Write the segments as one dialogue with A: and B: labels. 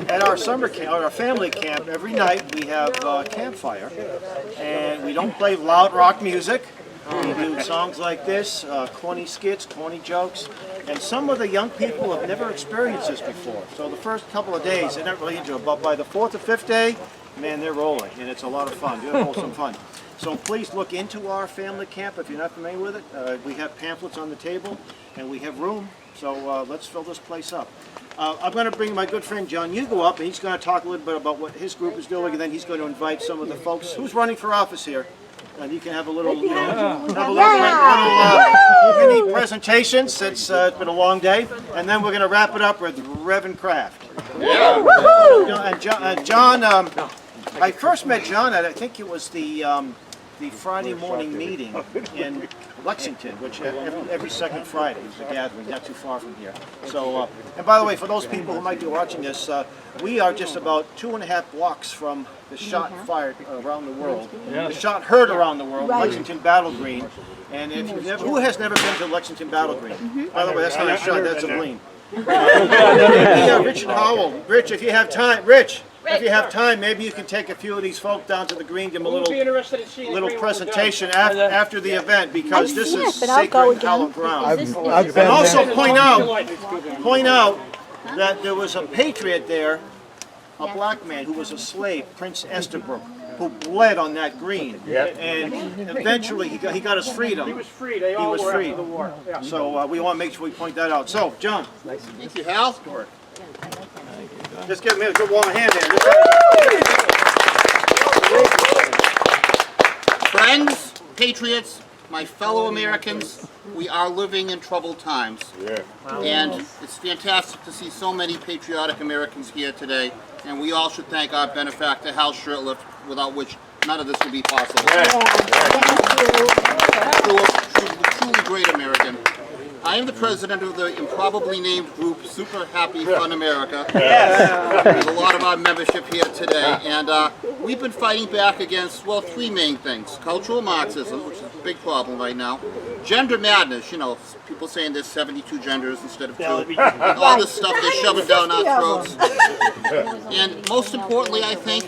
A: At our summer camp, our family camp, every night we have campfire, and we don't play loud rock music. We do songs like this, corny skits, corny jokes, and some of the young people have never experienced this before. So the first couple of days, they're not really into it, but by the 4th or 5th day, man, they're rolling, and it's a lot of fun. You'll have some fun. So please look into our family camp if you're not familiar with it. We have pamphlets on the table, and we have room, so let's fill this place up. I'm going to bring my good friend John Hugo up, and he's going to talk a little bit about what his group is doing, and then he's going to invite some of the folks who's running for office here. And you can have a little, you know, have a little mini presentation since it's been a long day, and then we're going to wrap it up with Reverend Kraft. And John, I first met John at, I think it was the Friday morning meeting in Lexington, which every second Friday is a gathering, not too far from here. So, and by the way, for those people who might be watching this, we are just about 2.5 blocks from the shot fired around the world, the shot heard around the world, Lexington Battle Green. And if you've never, who has never been to Lexington Battle Green? By the way, that's not a shot, that's a bleen. Rich and Howell. Rich, if you have time, if you have time, maybe you can take a few of these folk down to the green, give them a little presentation after the event, because this is sacred and hallowed ground. And also point out that there was a patriot there, a black man who was a slave, Prince Estabrook, who bled on that green, and eventually he got his freedom. He was free. They all were after the war. So we want to make sure we point that out. So, John.
B: Thank you, Hal.
A: Just give me a good warm hand there.
B: Friends, patriots, my fellow Americans, we are living in troubled times. And it's fantastic to see so many patriotic Americans here today. And we all should thank our benefactor, Hal Shurtleff, without which none of this would be possible. Truly great American. I am the president of the improbably named group Super Happy Fun America. There's a lot of our membership here today, and we've been fighting back against, well, 3 main things. Cultural Marxism, which is a big problem right now. Gender madness, you know, people saying there's 72 genders instead of 2. And all this stuff they're shoving down our throats. And most importantly, I think,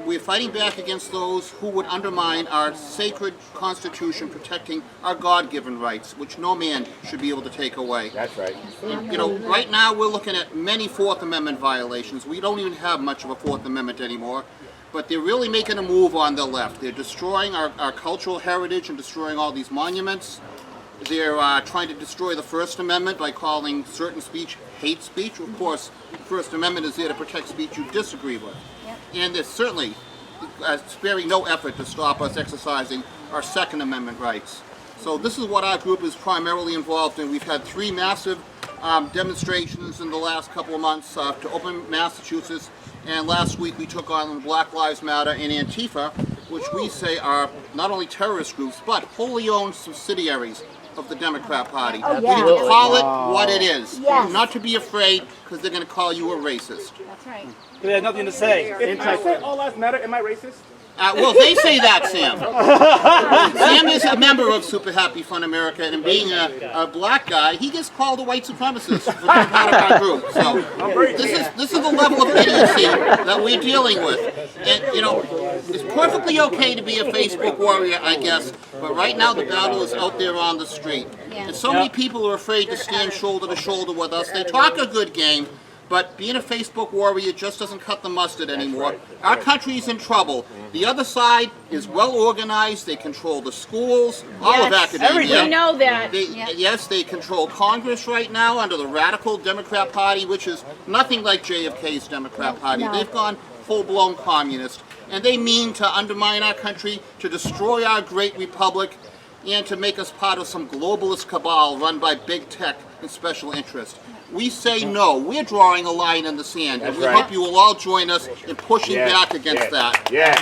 B: we're fighting back against those who would undermine our sacred Constitution protecting our God-given rights, which no man should be able to take away.
C: That's right.
B: And, you know, right now we're looking at many Fourth Amendment violations. We don't even have much of a Fourth Amendment anymore, but they're really making a move on the left. They're destroying our cultural heritage and destroying all these monuments. They're trying to destroy the First Amendment by calling certain speech hate speech. Of course, the First Amendment is there to protect speech you disagree with. And they're certainly sparing no effort to stop us exercising our Second Amendment rights. So this is what our group is primarily involved in. We've had 3 massive demonstrations in the last couple of months to open Massachusetts, and last week we took on Black Lives Matter and Antifa, which we say are not only terrorist groups, but wholly owned subsidiaries of the Democrat Party. We need to call it what it is. Not to be afraid, because they're going to call you a racist.
D: That's right.
E: They had nothing to say. If I say all lives matter, am I racist?
B: Well, they say that, Sam. Sam is a member of Super Happy Fun America, and being a black guy, he gets called a white supremacist for being part of our group. So this is the level of idiocy that we're dealing with. And, you know, it's perfectly okay to be a Facebook warrior, I guess, but right now the battle is out there on the street. And so many people are afraid to stand shoulder to shoulder with us. They talk a good game, but being a Facebook warrior just doesn't cut the mustard anymore. Our country's in trouble. The other side is well organized. They control the schools, all of academia.
D: We know that.
B: Yes, they control Congress right now under the radical Democrat Party, which is nothing like JFK's Democrat Party. They've gone full-blown communist, and they mean to undermine our country, to destroy our great republic, and to make us part of some globalist cabal run by big tech and special interests. We say no. We're drawing a line in the sand, and we hope you will all join us in pushing back against that. The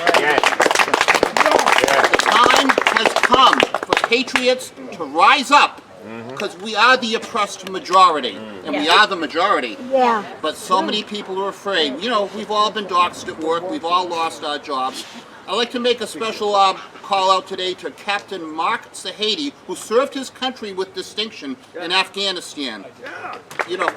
B: time has come for patriots to rise up, because we are the oppressed majority, and we are the majority. But so many people are afraid. You know, we've all been doxxed at work. We've all lost our jobs. I'd like to make a special call out today to Captain Mark Sahady, who served his country with distinction in Afghanistan. You know,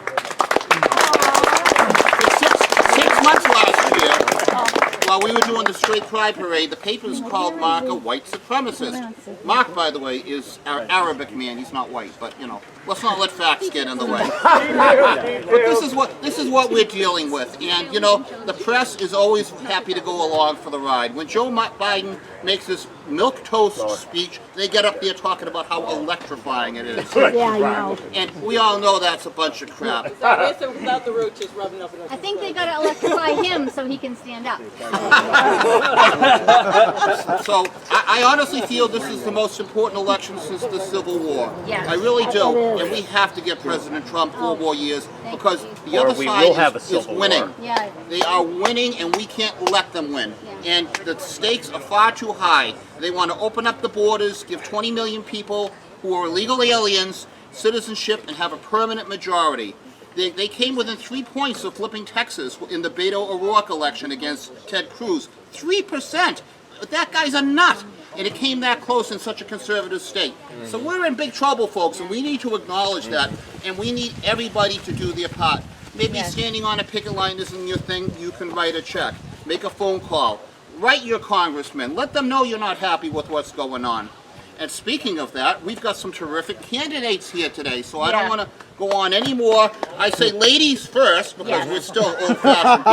B: while we were doing the straight pride parade, the papers called Mark a white supremacist. Mark, by the way, is our Arabic man. He's not white, but you know, let's not let facts get in the way. But this is what we're dealing with, and you know, the press is always happy to go along for the ride. When Joe Biden makes this milquetoast speech, they get up there talking about how electrifying it is.
C: Yeah, I know.
B: And we all know that's a bunch of crap.
D: Without the roaches rubbing up against
C: I think they got to electrify him so he can stand up.
B: So I honestly feel this is the most important election since the Civil War.
C: Yes.
B: I really do.
C: It is.
B: And we have to give President Trump 4 more years
C: Thank
B: because
C: you.
B: the other
F: we will have a
B: side is
F: civil
B: winning.
F: war.
C: Yeah.
B: They are winning and we can't let them win.
C: Yeah.
B: And the stakes are far too high. They want to open up the borders, give 20 million people who are illegal aliens citizenship and have a permanent majority. They came within 3 points of flipping Texas in the Beto O'Rourke election against Ted Cruz. 3%. That guy's a nut. And it came that close in such a conservative state. So we're in big trouble, folks, and we need to acknowledge that. And we need everybody to do their part. Maybe standing on a picket line isn't your thing. You can write a check. Make a phone call. Write your congressman. Let them know you're not happy with what's going on. And speaking of that, we've got some terrific candidates here today, so I don't want to go on anymore. I say ladies first, because we're still old-fashioned.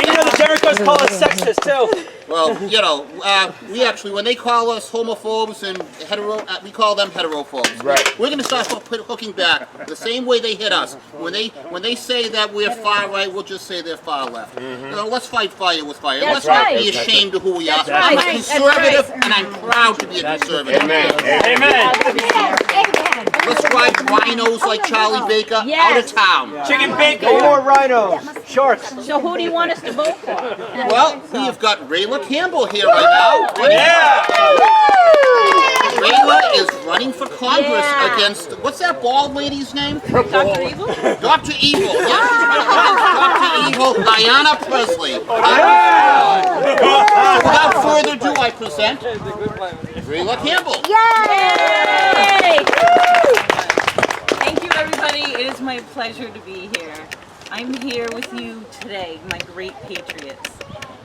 G: Even though the Jerichos call us sexist, too.
B: Well, you know, we actually, when they call us homophobes and we call them heterophobes.
F: Right.
B: We're going to start hooking back the same way they hit us. When they say that we're far right, we'll just say they're far left. You know, let's fight fire with fire.
C: That's
B: Let's
C: right.
B: not be ashamed of who we are.
C: That's
B: I'm a
C: right.
B: conservative, and I'm proud to be a conservative.
F: Amen.
G: Amen.
C: Amen.
B: Let's drive rhinos like Charlie Baker out of town.
G: Chicken bacon.
A: No more rhinos. Shorts.
D: So who do you want us to vote for?
B: Well, we have got Rayla Campbell here right now.
G: Yeah.
B: Rayla is running for Congress against, what's that bald lady's name?
D: Dr. Evil?
B: Dr. Evil. Yes, she's running against Dr. Evil, Diana Presley. So without further ado, I present Rayla Campbell.
D: Yay! Thank you, everybody. It is my pleasure to be here. I'm here with you today, my great patriots,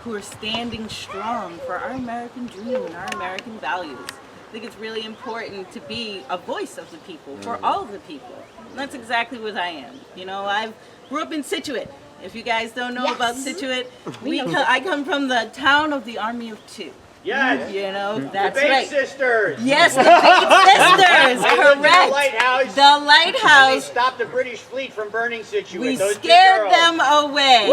D: who are standing strong for our American dream and our American values. I think it's really important to be a voice of the people, for all of the people. And that's exactly what I am. You know, I grew up in Scituate. If you guys don't know about Scituate, I come from the town of the Army of Two.
G: Yes.
D: You know, that's
G: Bait
D: right.
G: sisters.
D: Yes, the Bait Sisters, correct.
G: The lighthouse.
D: The
G: And they
D: lighthouse.
G: stopped the British fleet from burning Scituate.
D: We
G: Those two
D: scared
G: girls.
D: them away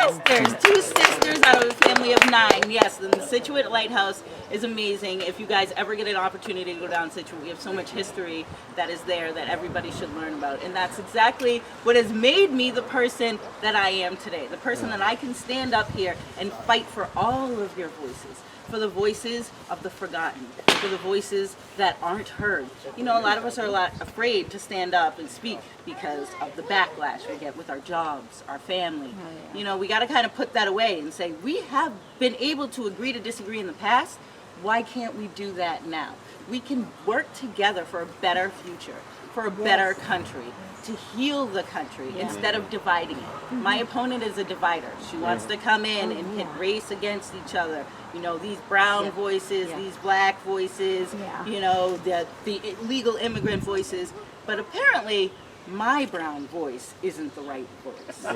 D: with two sisters out of a family of 9. Yes, and the Scituate Lighthouse is amazing. If you guys ever get an opportunity to go down Scituate, we have so much history that is there that everybody should learn about. And that's exactly what has made me the person that I am today. The person that I can stand up here and fight for all of your voices. For the voices of the forgotten, for the voices that aren't heard. You know, a lot of us are afraid to stand up and speak because of the backlash we get with our jobs, our family. You know, we got to kind of put that away and say, we have been able to agree to disagree in the past. Why can't we do that now? We can work together for a better future, for a better country, to heal the country instead of dividing it. My opponent is a divider. She wants to come in and pit race against each other. You know, these brown voices, these black voices, you know, the illegal immigrant voices. But apparently, my brown voice isn't the right voice. So,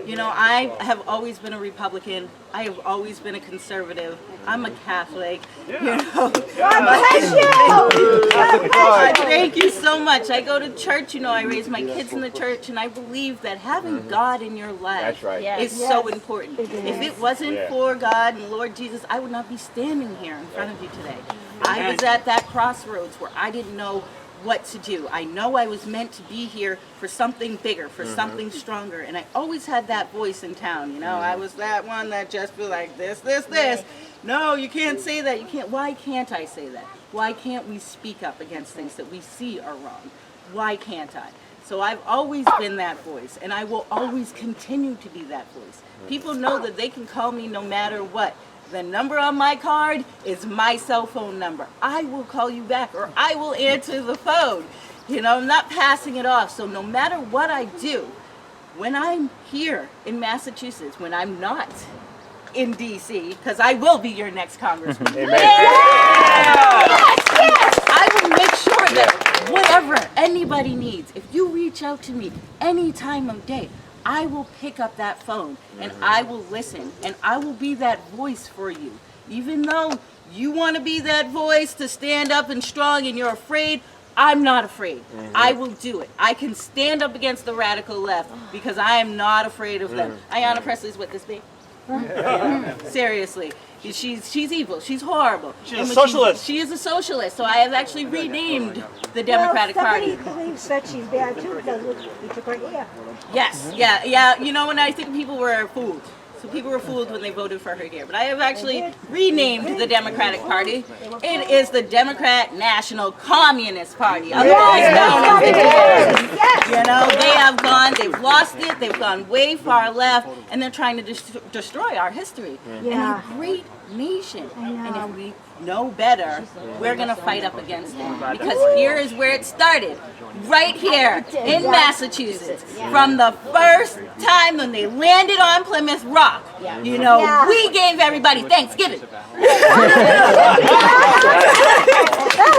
D: you know, I have always been a Republican. I have always been a conservative. I'm a Catholic. You know, thank you so much. I go to church. You know, I raise my kids in the church, and I believe that having God in your life is so important. If it wasn't for God and Lord Jesus, I would not be standing here in front of you today. I was at that crossroads where I didn't know what to do. I know I was meant to be here for something bigger, for something stronger, and I always had that voice in town, you know. I was that one that just be like this. No, you can't say that. You can't. Why can't I say that? Why can't we speak up against things that we see are wrong? Why can't I? So I've always been that voice, and I will always continue to be that voice. People know that they can call me no matter what. The number on my card is my cell phone number. I will call you back, or I will answer the phone. You know, I'm not passing it off. So no matter what I do, when I'm here in Massachusetts, when I'm not in DC, because I will be your next congressman. I will make sure that whatever anybody needs, if you reach out to me any time of day, I will pick up that phone and I will listen and I will be that voice for you. Even though you want to be that voice to stand up and strong and you're afraid, I'm not afraid. I will do it. I can stand up against the radical left because I am not afraid of them. Ayanna Presley's with this babe. Seriously. She's evil. She's horrible.
G: She's a socialist.
D: She is a socialist. So I have actually renamed the Democratic Party.
F: Somebody believes that she's bad too because we took her ear.
D: Yes, yeah. You know, when I think people were fooled. So people were fooled when they voted for her here. But I have actually renamed the Democratic Party. It is the Democrat National Communist Party. Otherwise known as the DNC. You know, they've lost it, they've gone way far left, and they're trying to destroy our history.
F: Yeah.
D: And a great nation. And if we know better, we're going to fight up against them. Because here is where it started. Right here in Massachusetts. From the first time when they landed on Plymouth Rock. You know, we gave everybody Thanksgiving.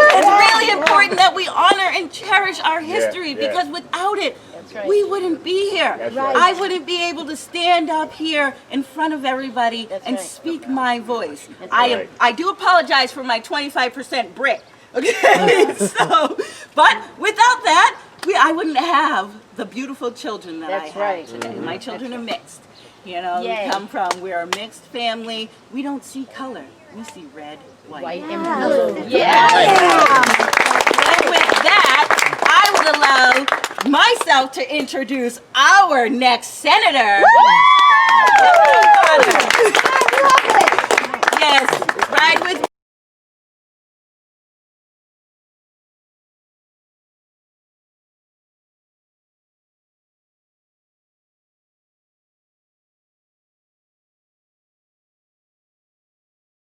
D: It's really important that we honor and cherish our history because without it, we wouldn't be here. I wouldn't be able to stand up here in front of everybody and speak my voice. I do apologize for my 25% Brit. Okay, so, but without that, I wouldn't have the beautiful children that I have today. My children are mixed. You know, we're a mixed family. We don't see color. We see red, white, and blue. And with that, I would allow myself to introduce our next senator.